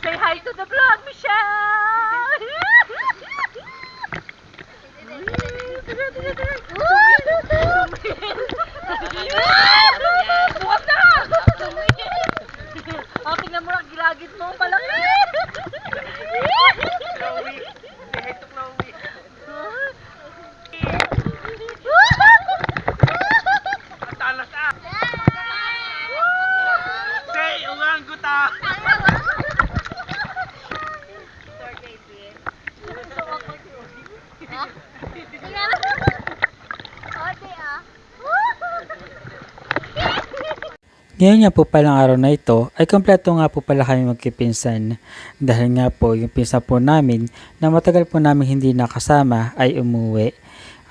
Say hi to the vlog, Michelle! Bukas na! Oh, tingnan mo lang, gilagid mo, palaki! Chloe. Say hi to Chloe. Ang talas ah. Say, umanguta. Ngayon nga po palang araw na ito ay kompleto nga po pala kami magkipinsan dahil nga po yung pinsan po namin na matagal po namin hindi nakasama ay umuwi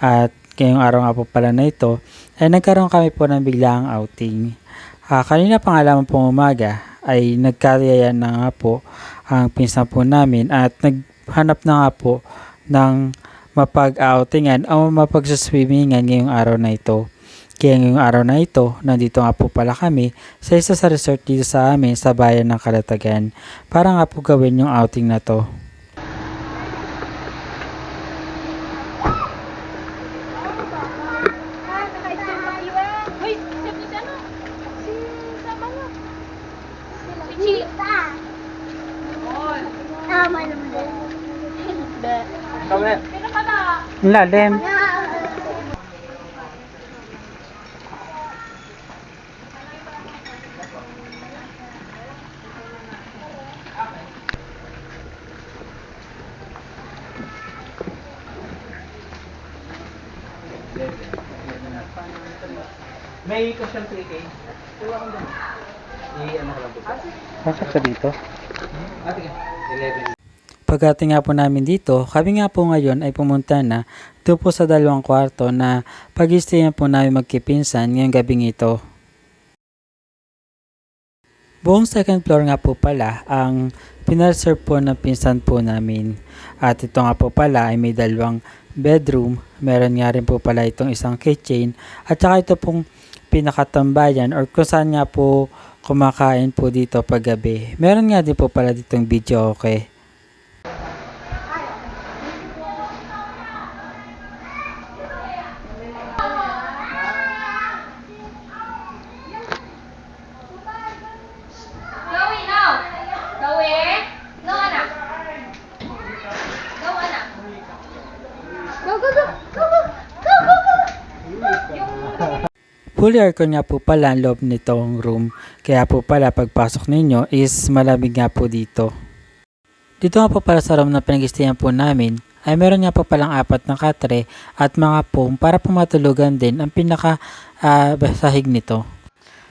at ngayong araw nga po pala na ito ay nagkaroon kami po ng biglaang outing. Kanina pa nga lamang pong umaga ay nagkariyayan na nga po ang pinsan po namin at naghanap na nga po ng mapag-outingan o mapag-swismingan ngayong araw na ito. Kaya ngayong araw na ito, nandito nga po pala kami sa isa sa resort dito sa amin sa bayan ng Calatagan para nga po gawin yung outing na to. Lalim. May question 3K. Tuwa ko doon. I-ano ko lang po. Pasok sa dito. Sige. 11. Pagdating nga po namin dito, kami nga po ngayon ay pumunta na doon po sa 2 kwarto na pag-istayan po namin magkipinsan ngayong gabing ito. Buong second floor nga po pala ang pinreserve po ng pinsan po namin. At ito nga po pala ay may 2 bedroom, meron nga rin po pala itong isang kitchen at saka ito pong pinakatambayan or kung saan nga po kumakain po dito pag gabi. Meron nga din po pala ditong video okay. Fully aircon nga po pala ang loob nitong room, kaya po pala pagpasok ninyo is malamig nga po dito. Dito nga po pala sa room na pinag-istayan po namin ay meron nga po palang 4 na katre at mga foam para po matulugan din ang pinaka sahig nito.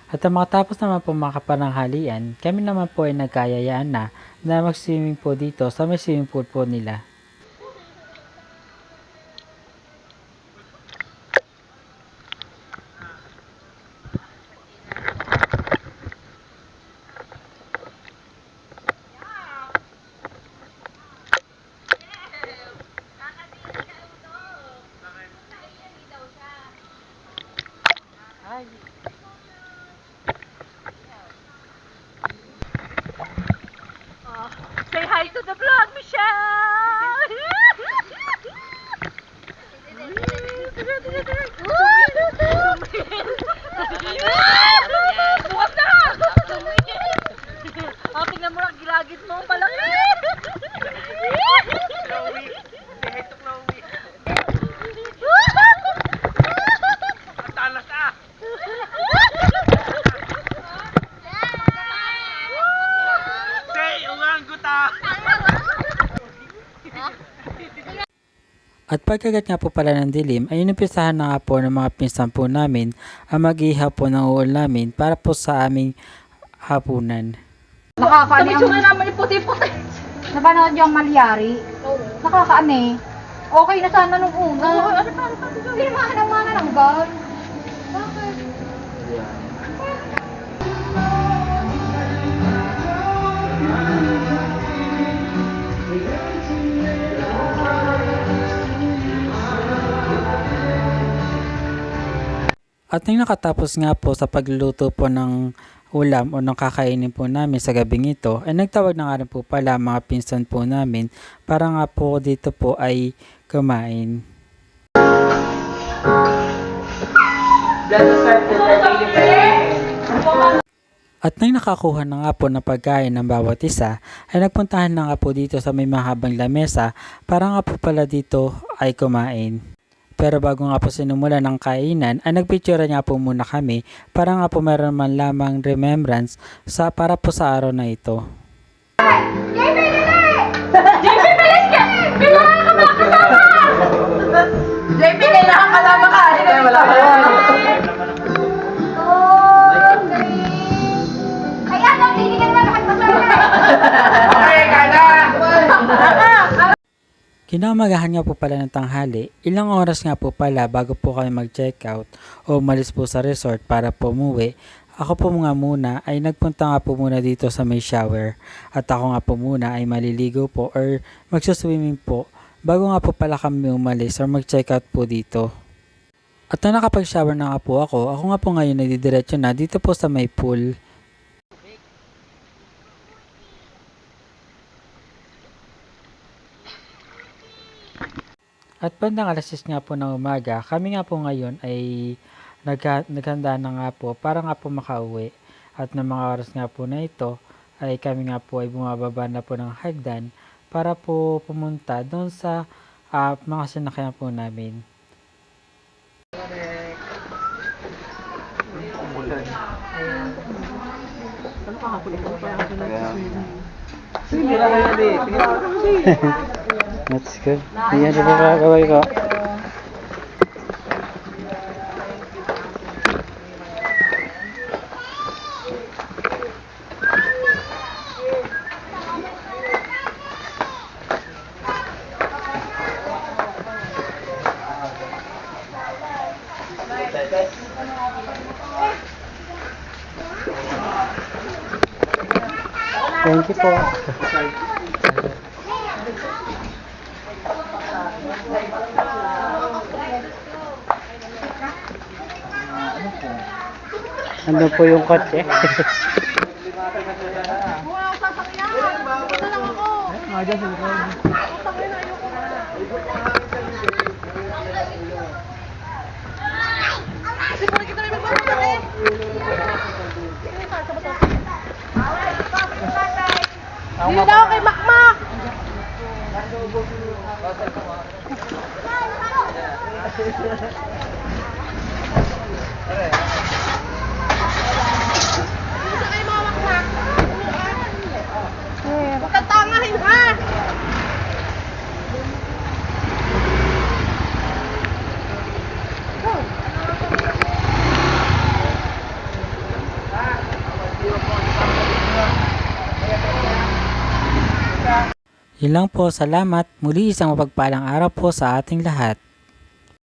At matapos naman po mga kapananghalian, kami naman po ay nagkayayaan na mag-swimming po dito sa may swimming pool po nila. Say hi to the vlog, Michelle! Bukas na! Oh, tingnan mo lang, gilagid mo, palaki! Chloe. Say hi to Chloe. Ang talas ah. Say, umanguta. At pagkagat nga po pala ng dilim ay inumpisahan na nga po ng mga pinsan po namin ang mag-ihaw po ng uol namin para po sa aming hapunan. Nakakaani Sabi ang... naman yung puti-puti. Napanood yung Malyari. Nakakaani. Okay na sana nung una. Hindi naman ng gal. Bakit? At nang nakatapos nga po sa pagluluto po ng ulam o ng kakainin po namin sa gabing ito, ay nagtawag na nga rin po pala mga pinsan po namin para nga po dito po ay kumain. Let's start the entertainment. At nang nakakuha na nga po ng pagkain ng bawat isa, ay nagpuntahan na nga po dito sa may mahabang lamesa para nga po pala dito ay kumain. Pero bago nga po sinumula ng kainan, ay nagpicture nga po muna kami para nga po meron man lamang remembrance para po sa araw na ito. JP, kailangan kasama ka. Wala ka yan. Kaya nang hindi ka naman nakapasama. Okay, kada! Kinamagahan nga po pala ng tanghali, ilang oras nga po pala bago po kami mag-check out o umalis po sa resort para po umuwi. Ako po nga muna ay nagpunta nga po muna dito sa may shower at ako nga po muna ay maliligo po or magsuswimming po bago nga po pala kami umalis or mag-check out po dito. At na nakapag-shower na nga po ako nga po ngayon nagdidiretso na dito po sa may pool. At bandang alas 6 nga po ng umaga, kami nga po ngayon ay naghanda na nga po para nga po makauwi. At ng mga oras nga po na ito, ay kami nga po ay bumababa na po ng hagdan para po pumunta doon sa mga sinakyan po namin. Sige lang yan eh. Sige lang. Let's go. Ayan, di ba kakaway ko? Thank you po. Ano po yung kotse? Hindi daw kay Makmak. Tatangahin ha! Yun lang po, salamat. Muli isang mapagpalang araw po sa ating lahat.